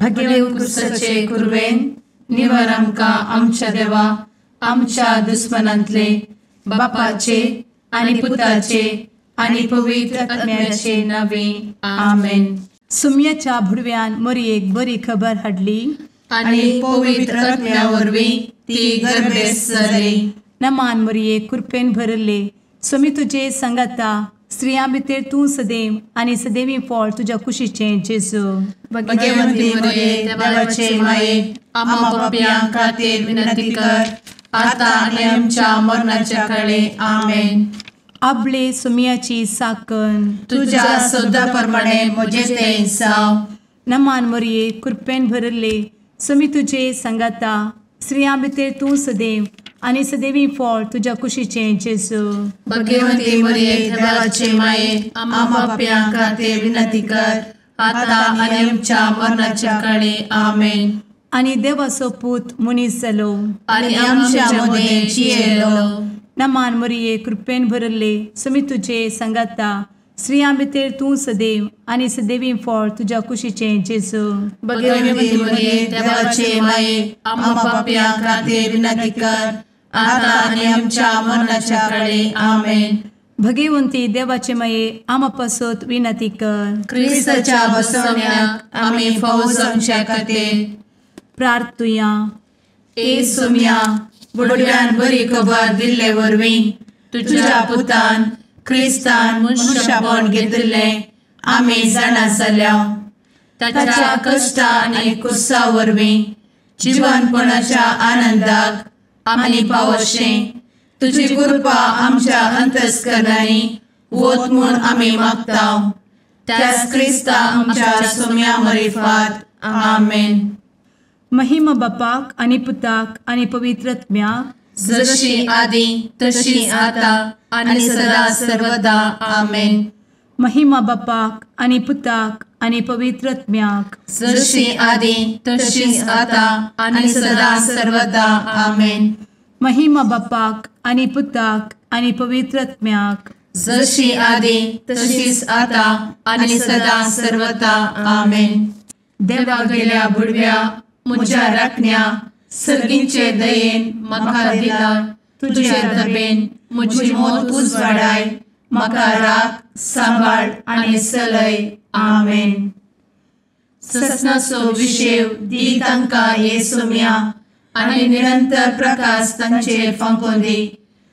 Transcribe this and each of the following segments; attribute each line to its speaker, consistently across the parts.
Speaker 1: भगेवन कुर्साचे कुर्वेन निवार आमकां आमच्या देवा आमच्या दुस्मनांतले बापाचे आनी पुताचे आनी पवित्र आत्म्याचे नावे आमेन.
Speaker 2: सुम्याच्या भुडव्यान मरयेक बरी खबर हाडली
Speaker 1: आनी पवित्र आत्म्या वरवीं ती गर्भेस जाली.
Speaker 2: नमान मरयेक कृपेन भरले सुमी तुजे संगता स्त्रियां भितर तूं सदैव आनी सदैवी फळ तुज्या कुशीचें जेजू.
Speaker 1: भगवंती मरिये देवाचे माये आम्हा पाप्यां खातीर विनंती कर आता आनी आमच्या मरणाच्या काळी आमेन.
Speaker 2: आपले सुमयाची साकन
Speaker 1: तुझ्या सोदा प्रमाणे म्हजे तें जाव.
Speaker 2: नमान मरये कृपेन भरले सुमी तुजे संगता स्त्रियां भितर तूं सदैव आनी सदैवी फळ तुज्या कुशीचें जेजू.
Speaker 1: भगवंती मरिये देवाचे माये आम्हा पाप्यां खातीर विनंती कर आता आनी आमच्या मरणाच्या काळी आमेन.
Speaker 2: आनी देवाचो पूत मनीस जालो
Speaker 1: आनी आमच्या मदीं जियेलो.
Speaker 2: नमान मरये कृपेन भरले सुमी तुजे संगता स्त्रियां भितर तूं सदैव आनी सदैवी फळ तुज्या कुशीचें जेजू.
Speaker 1: भगवंती मरिये देवाचे माये आम्हा पाप्यां खातीर विनंती कर आता आनी आमच्या मरणाच्या काळी आमेन.
Speaker 2: भगवंती देवाचे माये आमा पासत विनंती कर.
Speaker 1: क्रिस्ताच्या बसवण्याक आमी फावो जावच्या खातीर
Speaker 2: प्रार्थुया.
Speaker 1: ए सुम्या बुडव्यान बरी खबर दिल्ले वरवीं तुज्या पुतान क्रिस्तान मनशापण घेतिल्लें आमी जाणा जाल्या. ताच्या कश्टा आनी कुर्सा वरवीं जिवनपणाच्या आनंदाक आमी पावशें तुजी कृपा आमच्या अंतस्करणांनी वत म्हूण आमी मागतांव. त्याच क्रिस्ता आमच्या सुम्या मरिफात आमेन.
Speaker 2: महिमा बापाक आनी पुताक आनी पवित्र आत्म्याक
Speaker 1: जशी आदी तशी आता आनी सदा सर्वदा आमेन.
Speaker 2: महिमा बापाक आनी पुताक आनी पवित्र आत्म्याक
Speaker 1: जशी आदी तशीच आता आनी सदा सर्वदा आमेन.
Speaker 2: महिमा बापाक आनी पुताक आनी पवित्र आत्म्याक
Speaker 1: जशी आदी तशीच आता आनी सदा सर्वदा आमेन. देवा गेल्या बुडव्या म्हज्या राखण्या सर्गींचे दयेन म्हाका दिला तुजे दबेन म्हजी मोत उजवाडाय म्हाका राख सांबाळ आनी चलय आमेन. ससनाचो विशेव दी तांकां हे सुम्या आनी निरंतर प्रकाश तांचेर फांकून दी.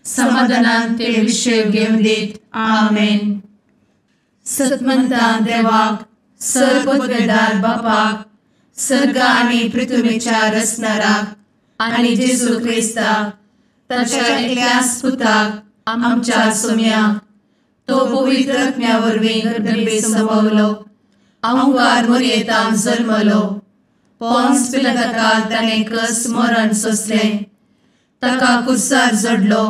Speaker 1: समाधानान ते विशेव घेवन दीत आमेन. सतमंता देवाक सर्वपदवेदार बापाक सर्ग आनी पृथ्वीच्या रचणाराक आनी जेजू क्रिस्ताक ताच्या एकल्याच पुताक आमच्या सुम्याक तो पवित्र आत्म्या वरवीं गर्भे संभवलो. अंगार मरयेंत जल्मलो. पोन्स पिलाताकाल ताणें कस मरण सोंसलें. ताका कुर्सार जडलो.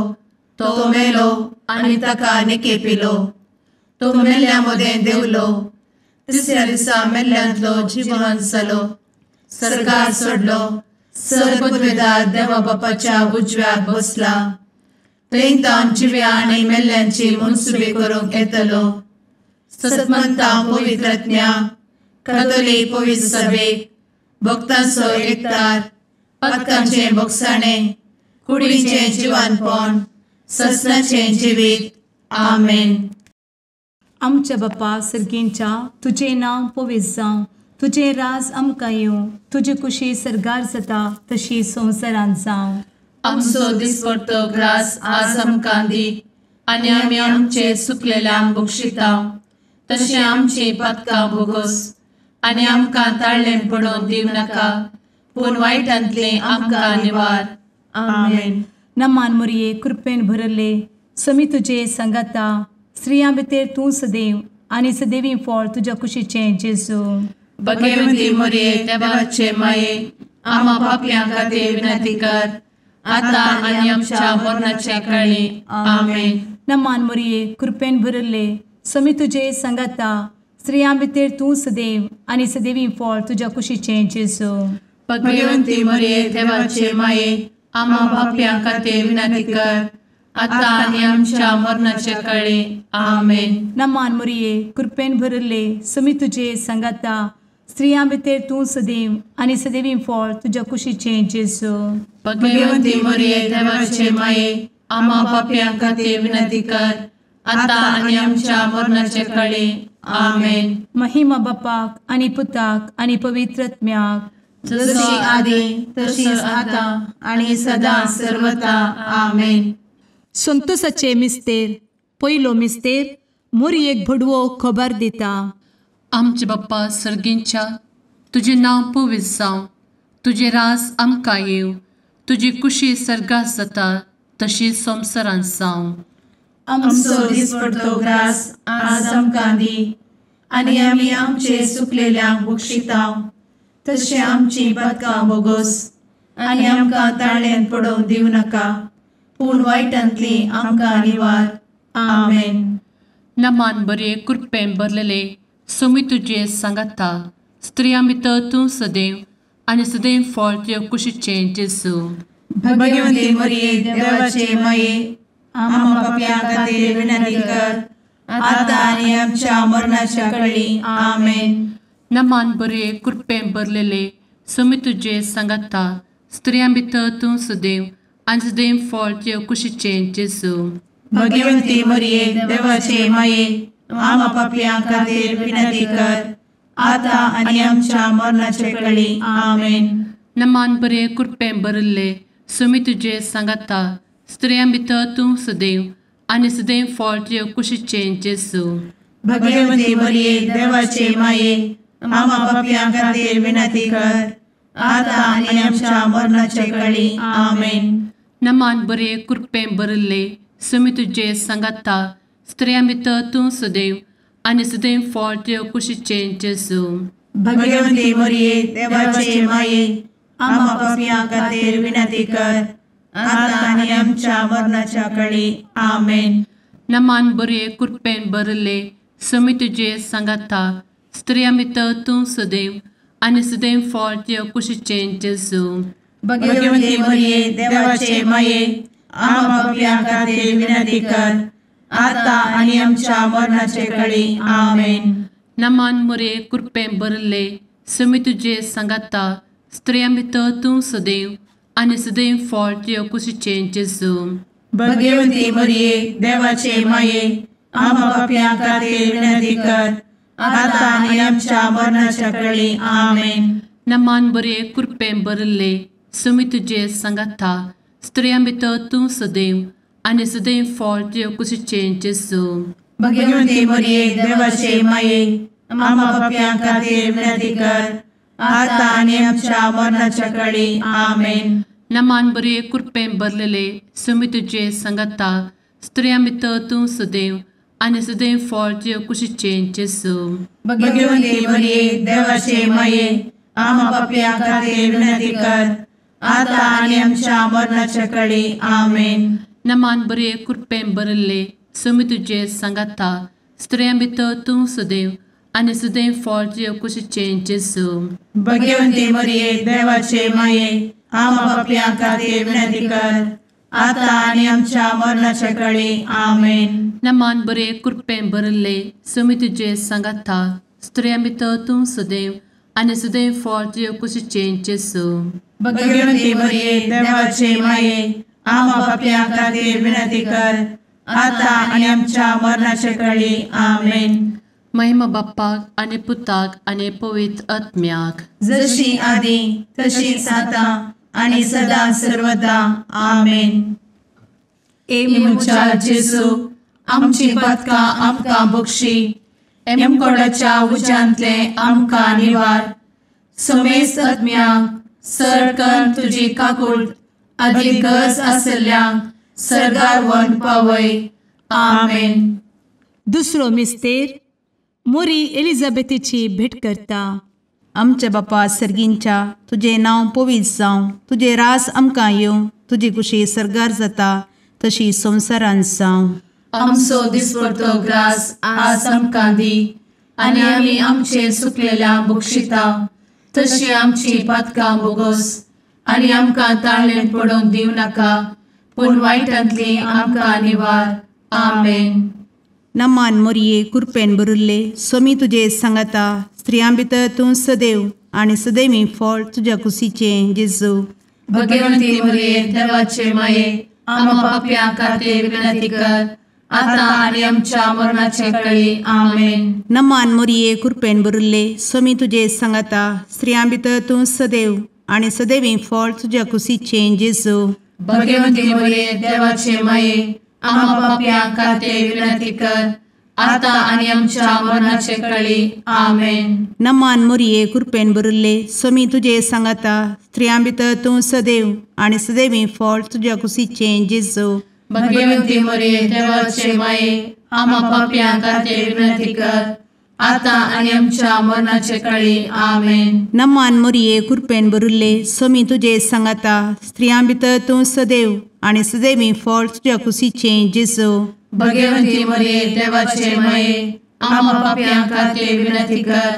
Speaker 1: तो मेलो आनी ताका निकेपिलो. तो मेल्ल्या मदें देंवलो. तिसऱ्या दिसा मेल्ल्यांतलो जिवंत जालो. सर्गार चडलो. सर्वपदवेदार देवा बापाच्या उजव्याक बसला. थंय जिव्या आनी मेल्ल्यांची मनसुबी करूंक येतलो. सतमंता पवित्र आत्म्या कातोलीक पवित्र सभेक भक्तांचो एकठार पातकांचें भोगसाणें कुडीचें जिवनपण ससनाचें जिवीत आमेन.
Speaker 2: आमच्या बापा सर्गींच्या तुजें नांव पवित्र जावं. तुजें राज आमकां येवं. तुजी कुशी सर्गार जाता तशी संवसारांत जावं.
Speaker 1: आमचो दिसपडटो ग्रास आज आमकां दी आनी आमी आमचे चुकलेल्यांक बक्षितांव. तशें आमची पातकां भोगोस आनी आमकां ताळ्ळें पडोवन दिव नाका पूण वायटांतलें आमकां निवार आमेन.
Speaker 2: नमान मरये कृपेन भरले समी तुजे संगता स्त्रियां भितर तूं सदैव आनी सदैवी फळ तुज्या कुशीचें जेजू.
Speaker 1: भगवंती मरिये देवाचे माये आम्हा पाप्यां खातीर विनंती कर आता आनी आमच्या मरणाच्या काळी आमेन.
Speaker 2: नमान मरये कृपेन भरले समी तुजे संगता स्त्रियां भितर तूं सदैव आनी सदैवी फळ तुज्या कुशीचें जेजू.
Speaker 1: भगवंती मरिये देवाचे माये आम्हा पाप्यां खातीर विनंती कर आता आनी आमच्या मरणाच्या काळी आमेन.
Speaker 2: नमान मरये कृपेन भरले समी तुजे संगता स्त्रियां भितर तूं सदैव आनी सदैवी फळ तुज्या कुशीचें जेजू.
Speaker 1: भगवंती मरिये देवाचे माये, आम्हा पाप्यां खातीर विनंती कर, आता आनी आमच्या मरणाचे काळी. आमेन.
Speaker 2: महिमा बापाक आनी पुताक आनी पवित्र आत्म्याक,
Speaker 1: जशी आदी तशीच आता आणि सदा सर्वदा. आमेन.
Speaker 2: संतोसाचे मिस्तेर. पयलो मिस्तेर. मोरयेक भडवो खबर दिता.
Speaker 1: आमचे बाप्पा सर्गींच्या, तुझे नाव पवित्र जावं, तुझे राज आमकां येव, तुजी कुशी सर्गात जाता तशी संवसारांत जावं. आमचो दिसपडटो ग्रास आज आमकां दी, आनी आमी आमचे सुकलेल्यांक बक्षिताव, तशें आमची पातकां बोगोस आनी आमकां ताळ्यान पडोवंक दिवं नाका, पूण वायटांतली आमकां निवार. आमेन. नमान बरे कृपेन भरलेले सोमी तुजे सांगाता, स्त्रियां भितर तूं सदैव आनी सदैव फळ तुज्या कुशीचें जेजू. भगवंती मरिये देवाचे माये, आम्हा पाप्यां खातीर विनंती कर, आता आनी आमच्या मरणाच्या काळी. आमेन. नमान बरे कृपेन भरलेले सोमी तुजे सांगाता, स्त्रियां भितर तूं सदैव आनी सदैव फळ तुज्या कुशीचें जेजू. भगवंती मरिये देवाचे माये, आम्हा पाप्यां खातीर विनंती कर, आता आनी आमच्या मरणाचे काळी. आमेन. नमान बरे कृपेन भरले सोमी तुजे सांगाता, स्त्रियां भितर तूं सदैव आनी सदैव फळ तुज्या कुशीचें जेजू. भगवंती मरिये देवाचे माये, आम्हा पाप्यां खातीर विनंती कर, आता आनी आमच्या मरणाचे काळी. आमेन. नमान बरे कृपेन भरले सोमी तुजे सांगाता, स्त्रियां भितर तूं सदैव आनी सदैव फळ तुज्या कुशीचें जेजू. भगवंती मरिये देवाचे माये, आम्हा पाप्यां खातीर विनंती कर, आता आनी आमच्या मरणाच्या काळी. आमेन. नमान बरे कृपेन भरले सोमी तुजे सांगाता, स्त्रियां भितर तूं सदैव आनी सदैव फळ तुज्या कुशीचें जेजू. भगवंती मरिये देवाचे माये, आम्हा पाप्यां खातीर विनंती कर, आता आनी आमच्या मरणाचे काळी. आमेन. नमान बरे कृपेन भरले सोमी तुजे सांगाता, स्त्रियां भितर तूं सदैव आनी सदैव फळ तुज्या कुशीचें जेजू. भगवंती मरिये देवाचे माये, आम्हा पाप्यां खातीर विनंती कर, आता आनी आमच्या मरणाच्या काळी. आमेन. नमान बरे कृपेन भरले सोमी तुजे सांगाता, स्त्रियां भितर तूं सदैव आनी सदैव फळ तुज्या कुशीचें जेजू. भगवंती मरिये देवाचे माये, आम्हा पाप्यां खातीर विनंती कर, आता आनी आमच्या मरणाच्या काळी. आमेन. नमान बरे कृपेन भरलेले सोमी तुजे सांगाता, स्त्रियां भितर तूं सदैव आनी सदैव फळ तुज्या कुशीचें जेजू. भगवंती मरिये देवाचे माये, आम्हा पाप्यां खातीर विनंती कर, आता आनी आमच्या मरणाच्या काळी. आमेन. नमान बरे कृपेन भरले सोमी तुजे सांगाता, स्त्रियां भितर तूं सदैव आनी सदैव फळ तुज्या कुशीचें जेजू. भगवंती मरिये देवाचे माये, आम्हा पाप्यां खातीर विनंती कर, आता आनी आमच्या मरणाच्या काळी. आमेन. नमान बरे कृपेन भरले सोमी तुजे सांगाता, स्त्रियां भितर तूं सदैव आनी सदैव फळ तुज्या कुशीचें जेजू. भगवंती मरिये देवाचे माये, आम्हा पाप्यां खातीर विनंती कर, आता आनी आमच्या मरणाच्या काळी. आमेन. महिमा बाप्पाक आनी पुताक आनी पवित्र आत्म्याक, जशी आदी तशीच आता आनी सदा सर्वदा. आमेन.
Speaker 2: मुचा
Speaker 1: जेजू, आमची पातकां आमकां बक्षी, एमकोडाच्या उज्यांतले आमकां निवार. समेस्त आत्म्यांक सरकन तुजी काकूट, आदी गरज आसल्ल्यांक सर्गार व्हरून पावय. आमेन.
Speaker 2: दुसरो मिस्तेर. मोरी एलिझाबेथीची भेट करता.
Speaker 3: आमचे बापा सर्गींच्या, तुझे नाव पवित्र जावं, तुझे रास आमकां येवं, तुजी कुशी सर्गार जाता तशी संवसारांत जावं.
Speaker 1: आमचो दिसपडटो ग्रास आज आमकां दी, आनी आमी आमचे सुकलेल्यांक बक्षिताव, तशी आमची पातकां बोगोस आनी आमकां ताळ्यान पडोवंक दिवं नाका, पूण वायटांतली आमकां निवार. आमेन.
Speaker 3: नमान मोरये कृपेन भरुल्ले सोमी तुजे सांगाता, स्त्रियां भितर तूं सदैव आणि सदैवी फळ तुझ्या कुशीचें जेजू.
Speaker 1: भगवंती मरिये देवाचे माये आम्हा पाप्यां खातीर विनंती कर आता आणि आमच्या मरणाचे काळी आमेन.
Speaker 3: नमान मोरये कृपेन भरिल्ले स्वामी तुजे सांगाता स्त्रियां भितर तूं सदैव आणि सदैवी फळ तुझ्या कुशीचें जेजू.
Speaker 1: भगवंती मरिये देवाचे माये आम्हा पाप्यां खातीर विनंती कर आता आणि आमच्या मरणाचे काळी आमेन.
Speaker 3: नमान मोरये कृपेन भरिल्ले स्वामी तुजे सांगाता स्त्रियां भितर तूं सदैव आणि सदैवी फळ तुझ्या कुशीचें जेजू.
Speaker 1: भगवंती मरिये देवाचे माये आम्हा पाप्यां खातीर विनंती कर आता आणि आमच्या मरणाचे काळी आमेन.
Speaker 3: नमान मोरये कृपेन भरिल्ले स्वामी तुजे सांगाता स्त्रियां भितर तूं सदैव आणि सदैवी फळ तुझ्या कुशीचें जेजू.
Speaker 1: भगवंती मरिये देवाचे माये आम्हा पाप्यां खातीर विनंती कर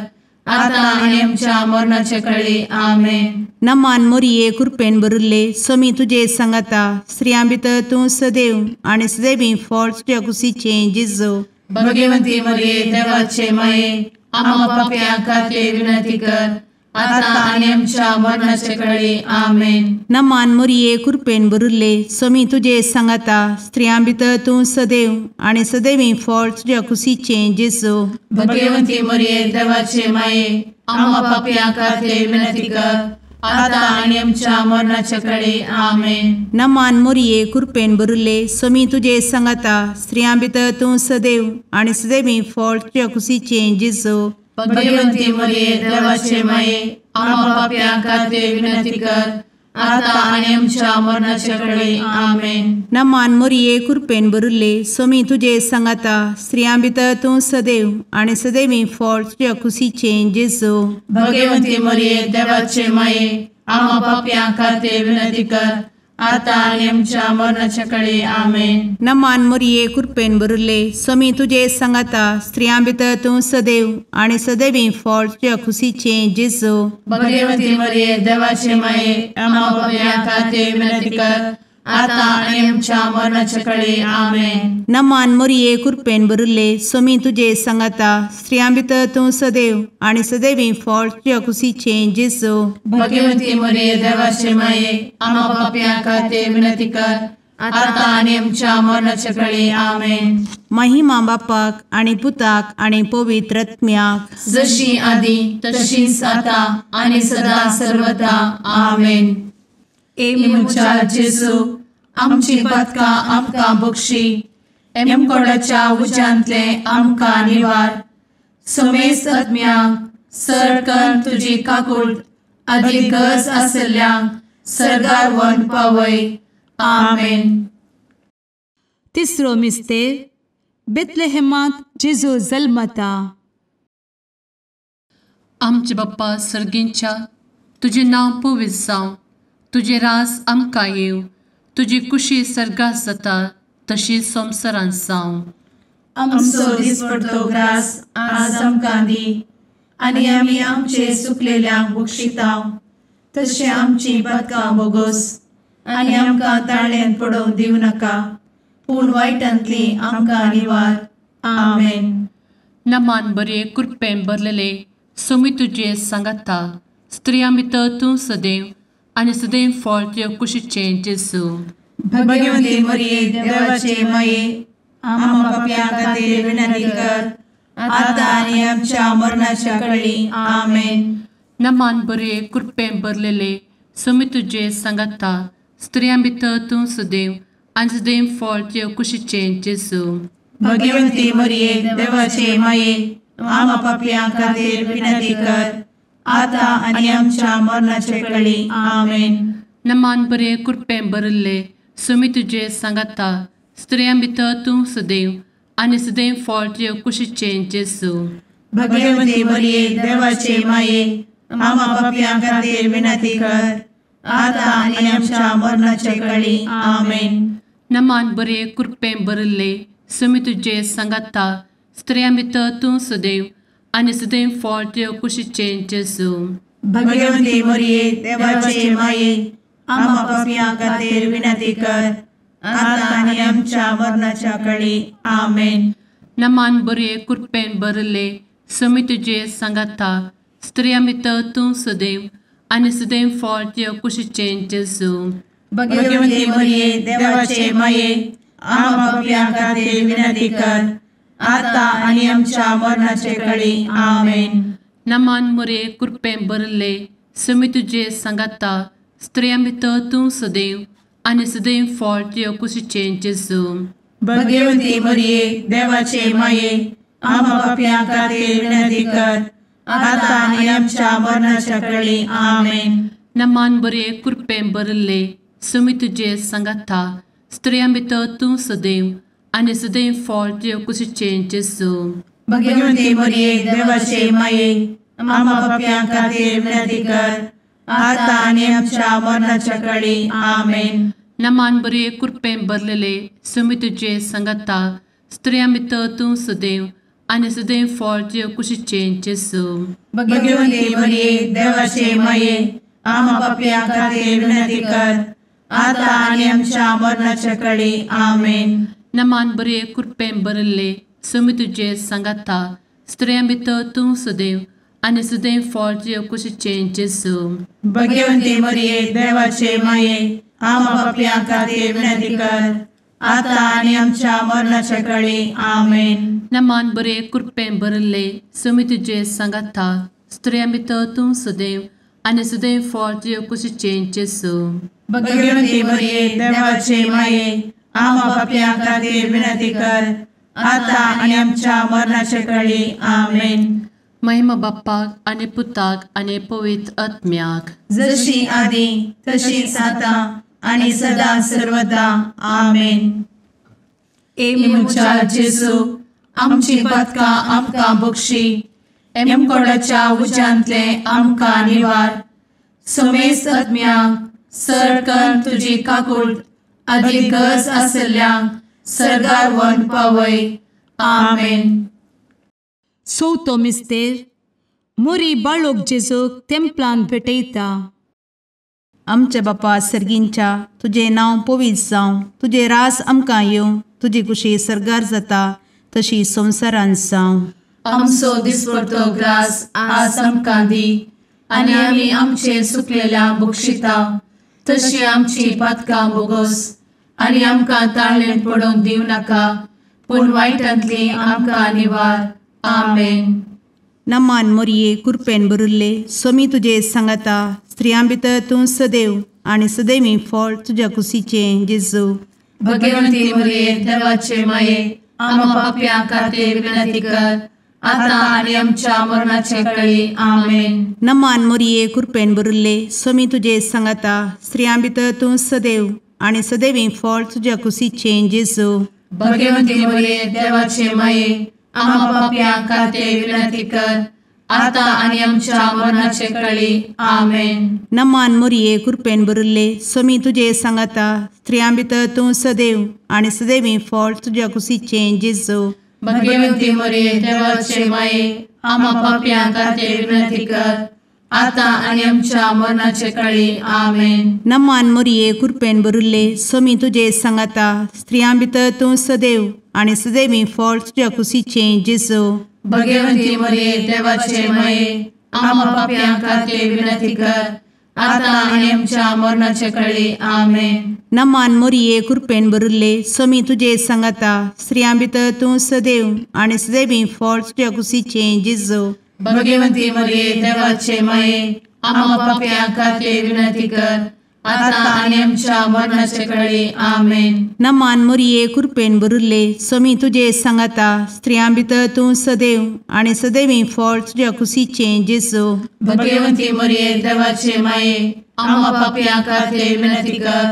Speaker 1: आता आणि आमच्या मरणाचे काळी आमेन.
Speaker 3: नमान मोरये कृपेन भरिल्ले स्वामी तुजे सांगाता स्त्रियां भितर तूं सदैव आणि सदैवी फळ तुझ्या कुशीचें जेजू.
Speaker 1: भगवंती मरिये देवाचे माये आम्हा पाप्यां खातीर विनंती कर आता आणि आमच्या मरणाचे काळी आमेन.
Speaker 3: नमान मोरये कृपेन भरिल्ले स्वामी तुजे सांगाता स्त्रियां भितर तूं सदैव आणि सदैवी फळ तुझ्या कुशीचें जेजू.
Speaker 1: भगवंती मरिये देवाचे माये आम्हा पाप्यां खातीर विनंती कर आता आणि आमच्या मरणाचे काळी आमेन.
Speaker 3: नमान मोरये कृपेन भरिल्ले स्वामी तुजे सांगाता स्त्रियां भितर तूं सदैव आणि सदैवी फळ तुझ्या कुशीचें जेजू.
Speaker 1: भगवंती मरिये देवाचे माये आम्हा पाप्यां खातीर विनंती कर आता आणि आमच्या मरणाचे काळी आमेन.
Speaker 3: नमान मोरये कृपेन भरिल्ले स्वामी तुजे सांगाता स्त्रियां भितर तूं सदैव आणि सदैवी फळ तुझ्या कुशीचें जेजू.
Speaker 1: भगवंती मरिये देवाचे माये आम्हा पाप्यां खातीर विनंती कर आता आणि आमच्या मरणाचे काळी आमेन.
Speaker 3: नमान मोरये कृपेन भरिल्ले स्वामी तुजे सांगाता स्त्रियां भितर तूं सदैव आणि सदैवी फळ तुझ्या कुशीचें जेजू.
Speaker 1: भगवंती मरिये देवाचे माये आम्हा पाप्यां खातीर विनंती कर आता आणि आमच्या मरणाचे काळी आमेन.
Speaker 3: नमान मोरये कृपेन भरिल्ले स्वामी तुजे सांगाता स्त्रियां भितर तूं सदैव आणि सदैवी फळ तुझ्या कुशीचें जेजू.
Speaker 1: भगवंती मरिये देवाचे माये आम्हा पाप्यां खातीर विनंती कर आता आणि आमच्या मरणाचे काळी आमेन.
Speaker 3: महिमा बापाक आणि पुताक आणि पवित्र आत्म्याक
Speaker 1: जशी आधी तशीच आता आणि सदा सर्वदा आमेन. एमच्या जेजू आमची पदकां आमकां बक्षी एमकोडाच्या उज्यांतले आमकां निवार. समेस्त आत्म्यांक सरकन तुजी काकूट अधिक गरज आसल्ल्यांक सरगार व्हरून पावय. आमेन.
Speaker 2: तिसरो मिस्तेर बेतलेहेमांत जेजू जल्मता.
Speaker 1: आमचे बाप्पा सर्गींच्या तुजें नांव पवित्र जावं तुजें रास आमकां येव तुजी कुशी सर्गास जाता तशीच संवसारांत जावं. आमचो दिसपडटो ग्रास आज आमकां दी आनी आमी आमचे चुकलेल्यांक बक्षितांव तशें आमची पदकां बोगोस आनी आमकां ताळ्यान पडोवंक दिवं नाका पूण वायटांतली आमकां निवार. आमेन. नमान बरे कृपेन भरलेले सोमी तुजे सांगाता स्त्रियां भितर तूं सदैव आनी सदैव फळ तुज्या कुशीचें जेजू. भगवंती मरिये देवाचे माये आम्हा पाप्यां खातीर विनंती कर आता आनी आमच्या मरणाच्या काळी आमेन. नमान बरे कृपेन भरलेले सोमी तुजे सांगाता स्त्रियां भितर तूं सदैव आनी सदैव फळ तुज्या कुशीचें जेजू. भगवंती मरिये देवाचे माये आम्हा पाप्यां खातीर विनंती कर आता आनी आमच्या मरणाचे काळी आमेन. नमान बरे कृपेन भरले सोमी तुजे सांगाता स्त्रियां भितर तूं सदैव आनी सदैव फळ तुज्या कुशीचें जेजू. भगवंती मरिये देवाचे माये आम्हा पाप्यां खातीर विनंती कर आता आनी आमच्या मरणाचे काळी आमेन. नमान बरे कृपेन भरले सोमी तुजे सांगाता स्त्रियां भितर तूं सदैव आनी सदैव फळ तुज्या कुशीचें जेजू. भगवंती मरिये देवाचे माये आम्हा पाप्यां खातीर विनंती कर आता आनी आमच्या मरणाच्या काळी आमेन. नमान बरे कृपेन भरले सुमी तुझे सांगाता स्त्रियां भितर तूं सदैव आनी सदैव फळ तुझ्या कुशीचें जेजू.
Speaker 4: भगवंती मरिये देवाचे माये आम्हा पापियां खातीर विनंती कर आता आनी आमच्या मरणाचे काळी आमेन.
Speaker 1: नमान मोरे कृपें भरले सुमी तुझे सांगाता स्त्रियां भितर तूं सदैव आनी सदैव फळ तुझ्या कुशीचें जेजू.
Speaker 4: भगवंती मरिये देवाचे माये आम्हा पापियां खातीर विनंती कर आता आनी आमच्या मरणाच्या काळी आमेन.
Speaker 1: नमान बरे कृपें भरले सुमी तुझे सांगाता स्त्रियां भितर तूं सदैव आनी सदैव फळ तुझ्या कुशीचें जेजू.
Speaker 4: भगवंती मरिये देवाचे माये आम्हा पापियां खातीर विनंती कर आता आनी आमच्या मरणाच्या काळी आमेन.
Speaker 1: नमान बरे कृपें भरलेले सुमी तुझे सांगाता स्त्रियां भितर तूं सदैव आनी सदैव फळ तुझ्या कुशीचें जेजू.
Speaker 4: भगवंती मरिये देवाचे माये आम्हा पापियां खातीर विनंती कर आता आनी आमच्या मरणाच्या काळी आमेन.
Speaker 1: नमान बरे कृपें भरले सुमी तुझे सांगाता स्त्रियां भितर तूं सदैव आनी सदैव फळ तुझ्या कुशीचें जेजू.
Speaker 4: भगवंती मरिये देवाचे माये आम्हा पापियां खातीर विनंती कर आता आनी आमच्या मरणाच्या काळी आमेन.
Speaker 1: नमान बरे कृपें भरले सुमी तुझे सांगाता स्त्रियां भितर तूं सदैव आनी सदैव फळ तुझ्या कुशीचें जेजू.
Speaker 4: भगवंती मरिये देवाचे माये आम्हा पापियां खातीर विनंती कर आता आनी आमच्या मरणाच्या काळी आमेन.
Speaker 1: महिमा बाप्पाक आनी पुताक आनी पवित्र आत्म्याक
Speaker 4: जशी आदी तशीच आता आनी सदा सर्वदा आमेन.
Speaker 2: मुचा जेजू आमची पदकां आमकां बक्षी एमकोडाच्या उज्यांतले आमकां निवार. सुमेस्त आत्म्यांक सरकन तुजी काकूट अधिक गरज आसल्यांक सरगार व्हरून पावय. आमेन. चवथो मिस्तेर मोरी बाळोक जेजूक तेंपलांत भेटयता.
Speaker 3: आमचे बापा सर्गींच्या तुझे नांव पवित्र जावं, तुझे रास आमकां येवं, तुजी कुशी सरगार जाता तशी संवसारांत जावं.
Speaker 2: आमचो दिसपडटो ग्रास आज आमकां दी आनी आमी आमचे सुकलेल्यांक बक्षिता तशी आमची पातकां बोगोस आनी आमकां ताळ्ळेंत पडोवंक दिवं नाका पूण वायटांतली आमकां निवार. आमेन.
Speaker 3: नमान मोरये कृपेन भरिल्ले सोमी तुजे सांगाता स्त्रियां भितर तूं सदैव आनी सदैवी फळ तुज्या कुशीचें जेजू.
Speaker 2: भगवंती मरिये देवाचे माये आम्हा पाप्यां खातीर विनंती कर आता आनी आमच्या मरणाचे काळी. आमेन.
Speaker 3: नमान मोरये कृपेन भरिल्ले सोमी तुजे सांगाता स्त्रियां भितर तूं सदैव आनी सदैवी फळ तुज्या कुशीचें जेजू.
Speaker 2: भगवंती मरिये देवाचे माये आम्हा पाप्यां खातीर विनंती कर आता आनी आमच्या मरणाचे काळी. आमेन.
Speaker 3: नमान मोरये कृपेन भरिल्ले सोमी तुजे सांगाता स्त्रियां भितर तूं सदैव आनी सदैवी फळ तुज्या कुशीचें जेजू.
Speaker 2: भगवंती मरिये देवाचे माये आम्हा पाप्यां खातीर विनंती कर आता आनी आमच्या मरणाचे काळी. आमेन.
Speaker 3: नमान मोरये कृपेन भरिल्ले सोमी तुजे सांगाता स्त्रियां भितर तूं सदैव आनी सदैवी फळ तुज्या कुशीचें जेजू.
Speaker 2: भगवंती मरिये देवाचे माये आम्हा पाप्यां खातीर विनंती कर आता आनी आमच्या मरणाचे काळी. आमेन.
Speaker 3: नमान मोरये कृपेन भरिल्ले सोमी तुजे सांगाता स्त्रियां भितर तूं सदैव आनी सदैवी फळ तुज्या कुशीचें जेजू.
Speaker 2: भगवंती मरिये देवाचे माये आम्हा पाप्यां खातीर विनंती कर आता आनी आमच्या मरणाचे काळी. आमेन.
Speaker 3: नमान मोरये कृपेन भरिल्ले सोमी तुजे सांगाता स्त्रियां भितर तूं सदैव आनी सदैवी फळ तुज्या कुशीचें जेजू.
Speaker 2: भगवंती मरिये देवाचे माये आम्हा पाप्यां खातीर विनंती कर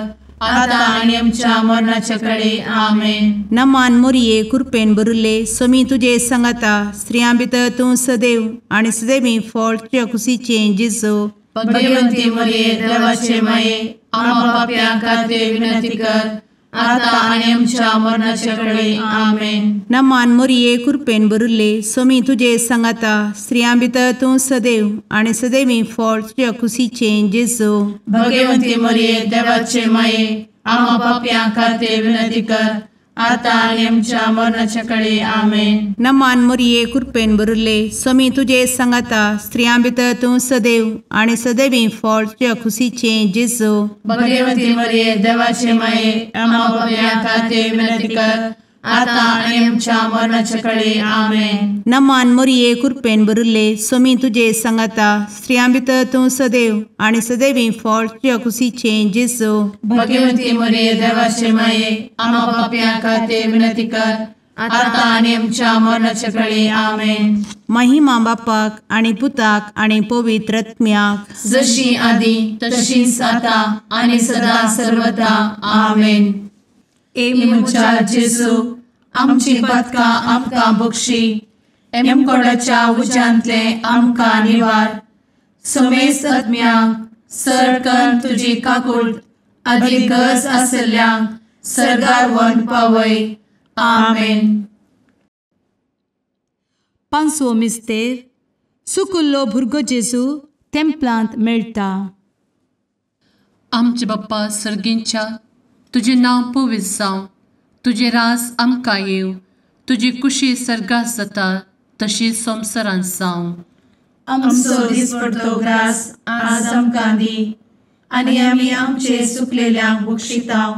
Speaker 2: आता आनी आमच्या मरणाचे काळी. आमेन.
Speaker 3: नमान मोरये कृपेन भरिल्ले सोमी तुजे सांगाता स्त्रियां भितर तूं सदैव आनी सदैवी फळ तुज्या कुशीचें जेजू.
Speaker 2: भगवंती मरिये देवाचे माये आम्हा पाप्यां खातीर विनंती कर आता आनी आमच्या मरणाचे काळी. आमेन.
Speaker 3: नमान मोरये कृपेन भरिल्ले सोमी तुजे सांगाता स्त्रियां भितर तूं सदैव आनी सदैवी फळ तुज्या कुशीचें जेजू.
Speaker 2: भगवंती मरिये देवाचे माये आम्हा पाप्यां खातीर विनंती कर
Speaker 4: आता आणि आमच्या मरणाच्या काळी आमेन.
Speaker 3: नमान मोरये कृपेन बरुले स्वामी तुझे सांगाता स्त्रियां भितर तूं सदैव आणि सदैवी फळ तुझ्या खुशीचे जेजू.
Speaker 4: भगवती मरिये देवाचे माये आम्हा पापियां खातीर विनंती कर, आता आणि आमच्या मरणाच्या काळी आमेन.
Speaker 3: नमान मोरये कृपेन बरुले स्वामी तुझे सांगाता स्त्रियां भितर तूं सदैव आणि सदैवी फळ तुझ्या खुशीचे जेजू.
Speaker 4: भगवती मरिये देवाचे माये आम्हा पापियां खातीर विनंती कर, आता आणि आमच्या मरणाच्या काळी आमेन.
Speaker 3: महिमा बापाक आणि पुताक आणि पवित्र आत्म्याक
Speaker 4: जशी आधी तशीच आता आणि सदा सर्वदा आमेन. एमुच्या जेजू आमची पदकां आमकां बक्षी, एमकोडाच्या उज्यांतले आमकां निवार. समेस्त आत्म्यांक सरकन तुजी काकूट अधिक गरज आसल्ल्यांक सर्गार व्हरून पावय. आमेन.
Speaker 2: पांचवो मिस्तेर सुकुल्लो भुरगो जेजू तेंपलांत मेळटा.
Speaker 1: आमचे बाप्पा सर्गींच्या तुझे नांव पवित्र जावं, तुझे रास आमकां येव, तुजी कुशी सर्गास जाता तशी संवसारांत जावं.
Speaker 4: आमचो दिसपडटो ग्रास आज आमकां दी, आनी आमी आमचे सुकलेल्यांक बक्षितांव.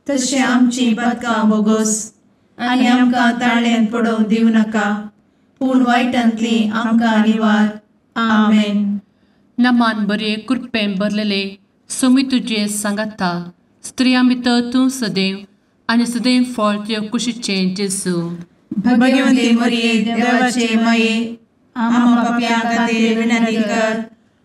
Speaker 4: तशें आमची पदकां बोगोस आनी आमकां ताळ्यान पडोवंक दिवं नाका, पूण वायटांतली आमकां निवार. आमेन.
Speaker 1: नमान बरे कृपेन भरलेले स्वामी तुझे सांगाता स्त्रियां भितर तूं सदैव आणि सदैव फळ तुझ्या कुशीचे जेजू.
Speaker 4: भगवती मरिये देवाचे माये आम्हा पापियां खातीर विनंती कर,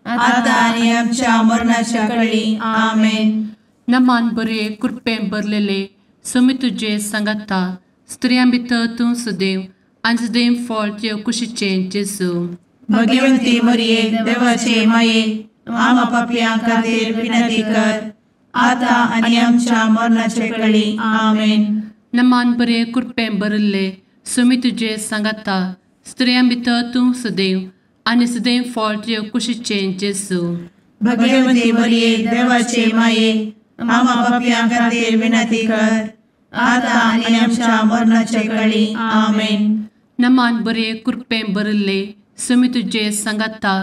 Speaker 4: आता आनी आमच्या मरणाच्या काळी आमेन.
Speaker 1: नमान बरे कृपेन भरलेले स्वामी तुझे सांगाता स्त्रियां भितर तूं सदैव आणि सदैव फळ तुझ्या कुशीचे जेजू.
Speaker 4: भगवती मरिये देवाचे माये आम्हा पापियां खातीर विनंती कर, आता आनी आमच्या मरणाच्या काळी आमेन.
Speaker 1: नमान बरे कृपेन भरले स्वामी तुझे सांगाता स्त्रियां भितर तूं सदैव आणि सदैव फळ तुझ्या कुशीचे जेजू.
Speaker 4: भगवती मरिये देवाचे माये आम्हा पापियां खातीर विनंती कर, आता आनी आमच्या मरणाच्या काळी आमेन.
Speaker 1: नमान बरे कृपेन भरले स्वामी तुझे सांगाता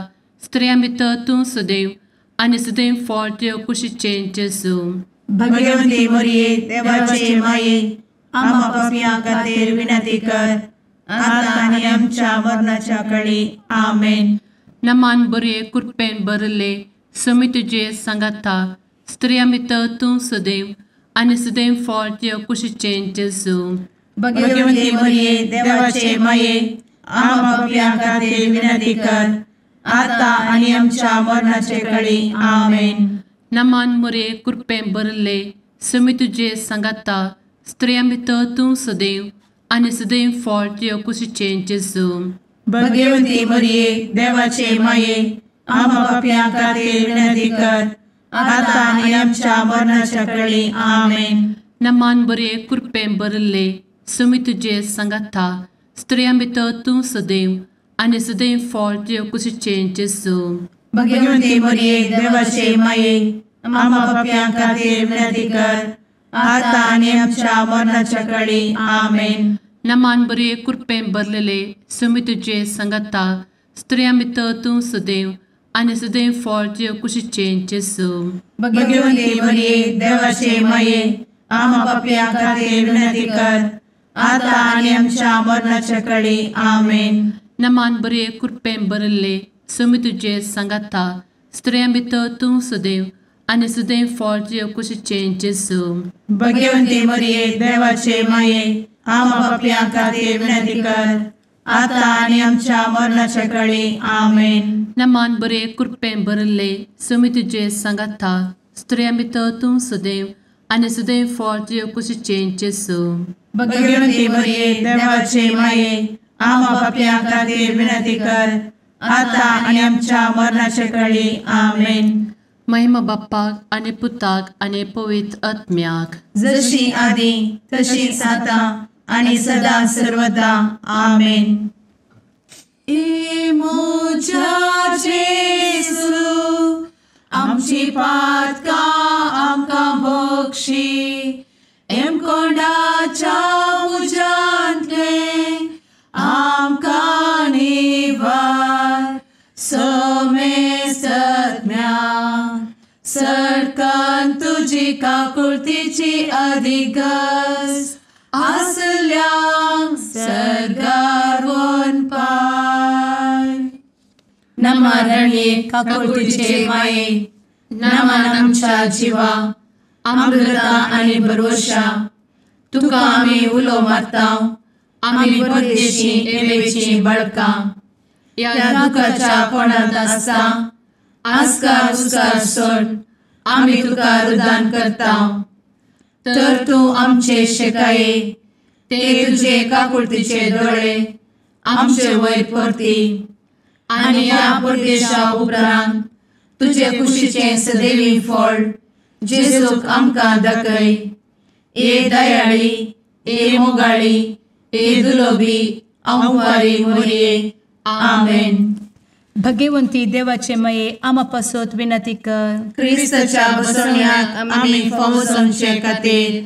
Speaker 1: स्त्रियां भितर तूं सदैव आणि सदैव फळ तुझ्या कुशीचे जेजू.
Speaker 4: भगवती मरिये देवाचे माये आम्हा पापियां खातीर विनंती कर, आता आनी आमच्या मरणाच्या काळी आमेन.
Speaker 1: नमान बरे कृपेन भरले स्वामी तुझे सांगाता स्त्रियां भितर तूं सदैव आणि सदैव फळ तुझ्या कुशीचे जेजू.
Speaker 4: भगवती मरिये देवाचे माये आम्हा पापियां खातीर विनंती कर, आता आनी आमच्या मरणाच्या काळी आमेन.
Speaker 1: नमान बरे कृपेन भरले स्वामी तुझे सांगाता स्त्रियां भितर तूं सदैव आणि सदैव फळ तुझ्या कुशीचे जेजू.
Speaker 4: भगवती मरिये देवाचे माये आम्हा पापियां खातीर विनंती कर, आता आनी आमच्या मरणाच्या काळी आमेन.
Speaker 1: नमान बरे कृपेन भरले स्वामी तुझे सांगाता स्त्रियां भितर तूं सदैव आणि सदैव फळ तुझ्या कुशीचे जेजू.
Speaker 4: भगवती मरिये देवाचे माये आम्हा पापियां खातीर विनंती कर, आता आनी आमच्या मरणाच्या काळी आमेन.
Speaker 1: नमान बरे कृपेन भरलेले स्वामी तुझे सांगाता स्त्रियां भितर तूं सदैव आणि सदैव फळ तुझ्या कुशीचे जेजू.
Speaker 4: भगवती मरिये देवाचे माये आम्हा पापियां खातीर विनंती कर, आता आनी आमच्या मरणाच्या काळी आमेन.
Speaker 1: नमान बरे कृपेन भरले स्वामी तुझे सांगाता स्त्रियां भितर तूं सदैव आणि सदैव फळ तुझ्या कुशीचे जेजू.
Speaker 4: भगवती मरिये देवाचे माये आम्हा पापियां खातीर विनंती कर, आता आनी आमच्या मरणाच्या काळी आमेन.
Speaker 1: नमान बरे कृपेन भरले स्वामी तुझे सांगाता स्त्रियां भितर तूं सदैव आणि सदैव फळ तुझ्या कुशीचे जेजू.
Speaker 4: भगवती मरिये देवाचे माये आम्हा पापियां खातीर विनंती कर, आता आनी आमच्या मरणाच्या काळी आमेन.
Speaker 1: महिमा बाप्पाक आणि पुताक आणि पवित्र आत्म्याक
Speaker 4: जशी आधी तशीच आता आणि सदा सर्वदा आमेन. मोजा जेसू आमची पातकां आमकां बक्षी, एम कोंडाच्या तुजी काकुळतीची अधिगस आसल्यांक सरगार वन पाय. नमारणे काकुळतीचे माये नमान आमच्या जिवा अमृता आनी भरवशा तुका आमी उलो मारता. आमी परदेशी येवेची बळकां या दुखाच्या कोणात आसता. आस्कार उस्कार सोड आमी तुका रुदान करता. तर तूं आमचे शेकाये ते तुजे काकुळतीचे दोळे आमचे वयर परती. आनी या परदेशा उपरांत तुजे कुशीचे सदैवी फळ जेजूक आमकां दाखय. ए दयाळी ए मोगाळी ए दुलोबी अंवारी मोरये. आमेन.
Speaker 2: भगवंती देवाचे मये आमा पासत विनंती कर.
Speaker 4: क्रिस्ताच्या बसवण्याक आमी फावो समचे खातीर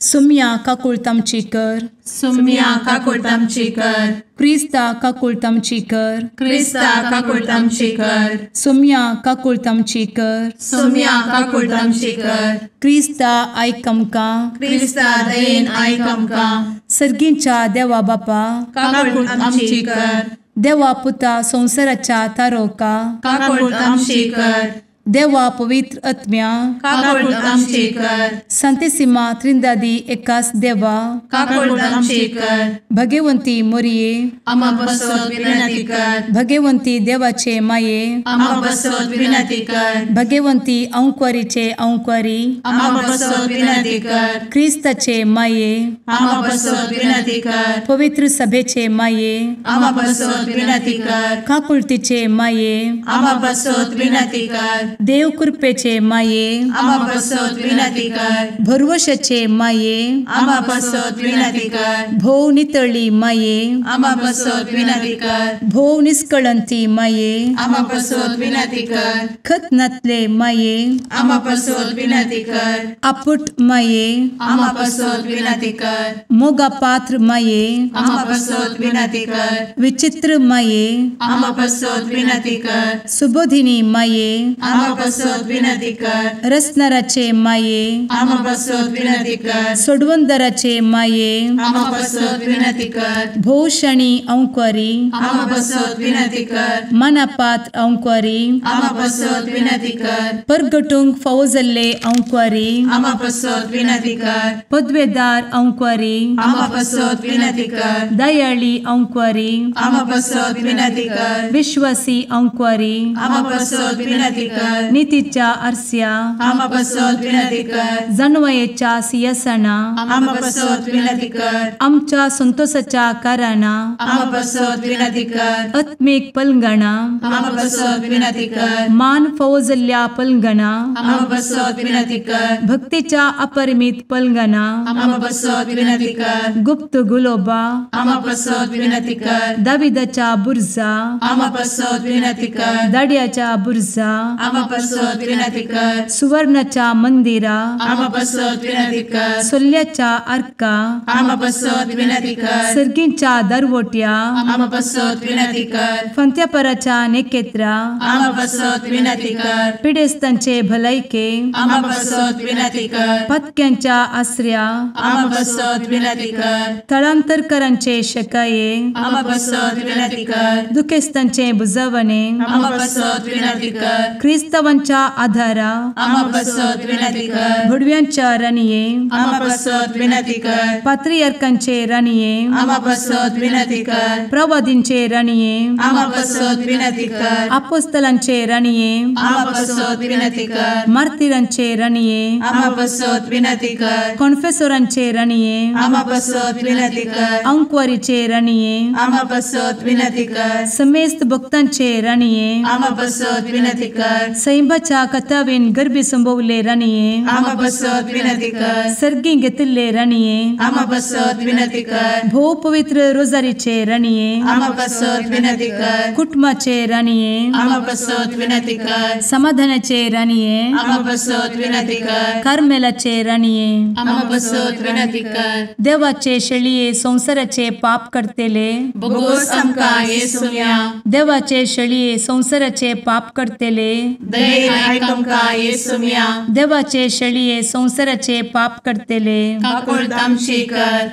Speaker 2: सुम्या काकुळतामची कर.
Speaker 4: सुम्या काकुळतामची कर.
Speaker 2: क्रिस्ता काकुळतामची कर.
Speaker 4: क्रिस्ता काकुळतामची कर.
Speaker 2: सुम्या काकुळतामची कर.
Speaker 4: सुम्या काकुळतामची कर.
Speaker 2: क्रिस्ता आयक आमकां.
Speaker 4: क्रिस्ता दयेन आयक आमकां.
Speaker 2: सर्गींच्या देवा बापा
Speaker 4: काकुळतामची कर.
Speaker 2: देवा पुता संसाराच्या तारोका
Speaker 4: काकुळतामची कर.
Speaker 2: देवा पवित्र आत्म्या
Speaker 4: काकुळतामची कर.
Speaker 2: सांतेसिमा त्रिंदादी एकाच देवा
Speaker 4: काकुळतामची कर.
Speaker 2: भगवंती मोरये
Speaker 4: आमा बसवत विनंती कर.
Speaker 2: भगवंती देवाचे माये
Speaker 4: आमा बसवत विनंती कर.
Speaker 2: भगवंती अंक्वारीचे अंक्वारी
Speaker 4: आमा बसवत विनंती कर.
Speaker 2: ख्रिस्ताचे माये
Speaker 4: आमा बसवत विनंती कर.
Speaker 2: पवित्र सभेचे माये
Speaker 4: आमा बसवत विनंती कर.
Speaker 2: काकुळतीचे माये
Speaker 4: आमा बसवत विनंती कर.
Speaker 2: देव कृपेचे माये
Speaker 4: आमा बसवत विनंती कर.
Speaker 2: भरवशाचे माये
Speaker 4: आमा बसवत विनंती कर.
Speaker 2: भोव नितळी माये
Speaker 4: आमा बसवत विनंती कर.
Speaker 2: भोव निष्कळंती माये
Speaker 4: आमा बसवत विनंती कर.
Speaker 2: खतनातले माये
Speaker 4: आमा बसवत विनंती कर.
Speaker 2: आपुट माये
Speaker 4: आमा बसवत विनंती कर.
Speaker 2: मोगा पात्र माये
Speaker 4: आमा बसवत विनंती कर.
Speaker 2: विचित्र माये
Speaker 4: आमा बसवत विनंती कर.
Speaker 2: सुबोधिनी माये
Speaker 4: आमा बसवत विनंती कर.
Speaker 2: रसनाराचे माये
Speaker 4: आमा बसवत विनंती कर.
Speaker 2: सोडवंदराचे माये
Speaker 4: आमा बसवत विनंती कर.
Speaker 2: भोवशणी अंक्वारी
Speaker 4: आमा बसवत विनंती कर.
Speaker 2: मनापात्र अंक्वारी
Speaker 4: आमा बसवत विनंती कर.
Speaker 2: परगटूंक फावो जाल्ले अंक्वारी
Speaker 4: आमा बसवत विनंती कर.
Speaker 2: पदवेदार अंक्वारी
Speaker 4: आमा बसवत विनंती कर.
Speaker 2: दयाळी अंक्वारी
Speaker 4: आमा बसवत विनंती कर.
Speaker 2: विश्वासी अंक्वारी
Speaker 4: आमा बसवत विनंती कर.
Speaker 2: नीतीच्या आरस्या
Speaker 4: आमा बसवत विनंती कर.
Speaker 2: जाणवायेच्या सिंहासना
Speaker 4: आमा बसवत विनंती कर.
Speaker 2: आमच्या संतोषाच्या कारणा
Speaker 4: आमा बसवत विनंती कर.
Speaker 2: आत्मिक पलंगणा
Speaker 4: आमा बसवत विनंती कर.
Speaker 2: मान फावो जाल्ल्या पलंगणा
Speaker 4: आमा बसवत विनंती कर.
Speaker 2: भक्तीच्या अपरिमित पलंगणा
Speaker 4: आमा बसवत विनंती कर.
Speaker 2: गुप्त गुलोबा
Speaker 4: आमा बसवत विनंती कर.
Speaker 2: दाविदाच्या बुर्जा
Speaker 4: आमा बसवत विनंती कर.
Speaker 2: दाड्याच्या बुर्जा
Speaker 4: आमा बसवत विनंती कर.
Speaker 2: सुवर्णाच्या मंदिरा
Speaker 4: आमा बसवत विनंती कर.
Speaker 2: सोल्ल्याच्या अर्का
Speaker 4: आमा बसवत विनंती कर.
Speaker 2: सर्गींच्या दरवोट्या
Speaker 4: आमा बसवत विनंती कर.
Speaker 2: फंत्यापराच्या नेकेत्रा
Speaker 4: आमा बसवत विनंती कर.
Speaker 2: पिडेस्तांचे भलायके
Speaker 4: आमा बसवत विनंती कर.
Speaker 2: पत्क्यांच्या आसऱ्या
Speaker 4: आमा बसवत विनंती कर.
Speaker 2: तळांतरकरांचे शेकाये
Speaker 4: आमा बसवत विनंती कर.
Speaker 2: दुखेस्तांचे बुजावणे
Speaker 4: आमा बसवत विनंती कर.
Speaker 2: ख्रिस्तावांच्या आधारा
Speaker 4: आमा बसवत विनंती कर.
Speaker 2: भडव्यांच्या राणये
Speaker 4: आमा बसवत विनंती कर.
Speaker 2: पात्रियार्कांचे राणये
Speaker 4: आमा बसवत विनंती कर.
Speaker 2: प्रवादींचे राणये
Speaker 4: आमा बसवत विनंती कर.
Speaker 2: आपोस्तलांचे राणये
Speaker 4: आमा बसवत विनंती कर.
Speaker 2: मार्तिरांचे राणये
Speaker 4: आमा बसवत विनंती कर.
Speaker 2: कॉन्फेसोरांचे राणये
Speaker 4: आमा बसवत विनंती कर.
Speaker 2: अंक्वारीचे राणये
Speaker 4: आमा बसवत विनंती कर.
Speaker 2: समेस्त भक्तांचे राणये
Speaker 4: आमा बसवत विनंती कर.
Speaker 2: सैंबाच्या कथावेन गर्भी संभवले राणये
Speaker 4: आमा बसवत विनंती कर.
Speaker 2: सर्गी घेतले राणये
Speaker 4: आमा बसवत विनंती कर.
Speaker 2: भोव पवित्र रोजारीचे राणये
Speaker 4: आमा बसवत विनंती कर.
Speaker 2: कुटुंबाचे राणये
Speaker 4: आमा बसवत विनंती कर.
Speaker 2: समाधानाचे राणये
Speaker 4: आमा बसवत विनंती कर.
Speaker 2: कार्मेलाचे राणये
Speaker 4: आमा बसवत विनंती कर.
Speaker 2: देवाचे शेळये संसाराचे पाप करतेले
Speaker 4: बोगोस आमकां येसूया.
Speaker 2: देवाचे शेळये संसाराचे पाप करतेले
Speaker 4: दये आयक आमकां येसू मिया
Speaker 2: देवाचे शेळये संवसाराचे पाप करतेले
Speaker 4: काकूळ आमची कर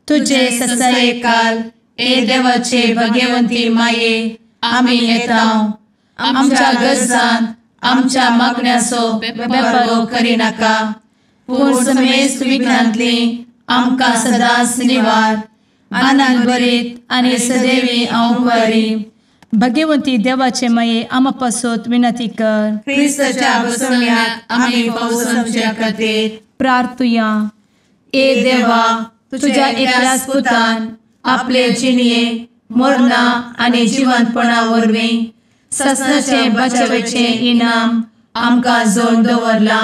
Speaker 2: तुझे ससाये काल
Speaker 4: ए देवाचे भगवंती माये आमी येता आमच्या गरजांत आमच्या मागण्याचो बेपारो करी नाका पूण समेस्त विघ्नांतली आमकां सदांच निवार आनंद बरीत आनी सदैवी आंवकारी
Speaker 2: भगवंती देवाचे माये आमा पासत विनंती कर
Speaker 4: क्रिस्ताच्या बसवण्यात आमी पावसाच्या खातीर
Speaker 2: प्रार्थुया
Speaker 4: ए देवा तुझ्या एकल्याच पुतान आपले जिणये मरणा आनी जिवंतपणा वरवीं ससनाचे बचावेचे इनाम आमकां जोड दवरला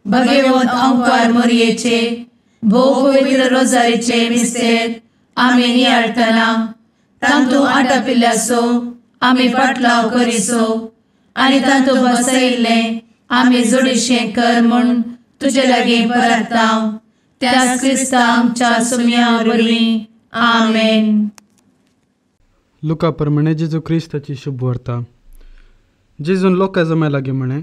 Speaker 4: भगवंत आंवकार मोरयेचे भोव पवित्र रोजारीचे मिस्तेर आमी नियाळटना तांतू आटापिल्ल्याचो आमी पाटलाव करिसो आनी तांतू बसयिल्ले आमी जोडीशें कर म्हूण तुजे लागीं परतांव त्याच क्रिस्ता आमच्या सुम्या वरवीं आमेन.
Speaker 5: लुका प्रमाणे जेजू क्रिस्ताची शुभ वार्ता. जेजून लोकां जमाय लागीं म्हणे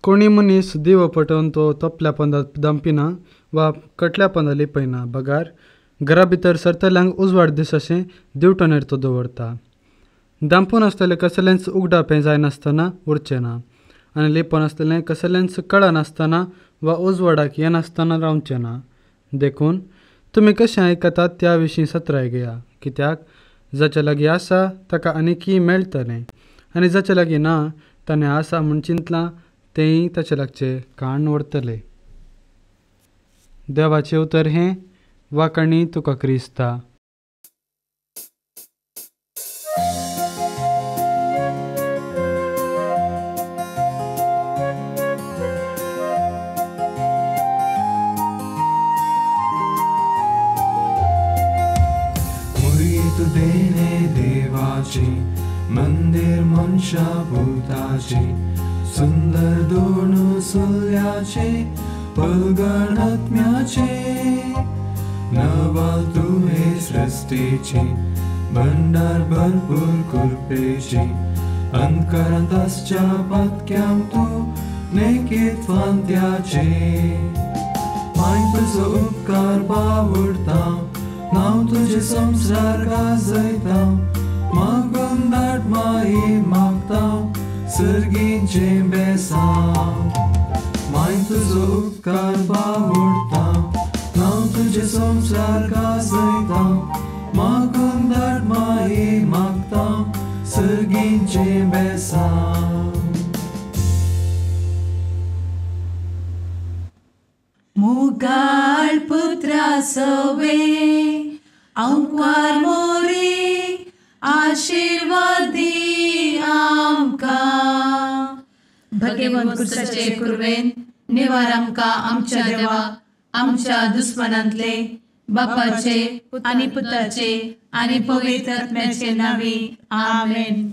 Speaker 5: कोणी मनीस दिवो पटोवन तो तपल्या पंदात दांपिना वा कटल्या पंदा लिपयना बगार घरा भितर सरतल्यांक उजवाड दीस अशें दिवटोनेर तो दवरता. दांपून आसतलें कसलेंच उगडापें जायनासतना उरचें ना आनी लिपोन आसतलें कसलेंच कळा नासतना वा उजवाडाक येनासतना रावचें ना. देखून तुमी कशें आयकतात त्या विशीं सत्राय घेया कित्याक जाचे लागीं आसा ताका आनीकय मेळटलें आनी जाचे लागीं ना ताणें आसा म्हूण चिंतलां तेंय ताचे लागचे काण व्हरतले. देवाचें उतर हें वाकणी तुका क्रिस्ता.
Speaker 6: देवाचे मंदिर मनशा भूताचे सुंदर दोन सुल्याचे पलगण आत्म्याचे नवल तुहे सृष्टीचे भंडार भरपूर कृपेचे अंतकारांत आसच्या पातक्याम तू नेकीत फांत्याचे माय तुजो उपकार बावडता नाव तुझे संसार गाजयता मागून दाट माये मागता सर्गींचे बेसांव माय तुजो उपकार बावडता नाव तुझे संसार गाजयता मागून दाट माये मागता सर्गींचे बेसांव.
Speaker 4: मुगाळ पुत्रा सवे आंवकार मोरी आशीर्वाद दी आमकां. भगवंत क्रिस्ताचे कुरवेन निवार आमकां आमच्या देवा आमच्या दुस्मनांतले बापाचे आनी पुताचे आनी पवित्र आत्म्याचे नांवी आमेन.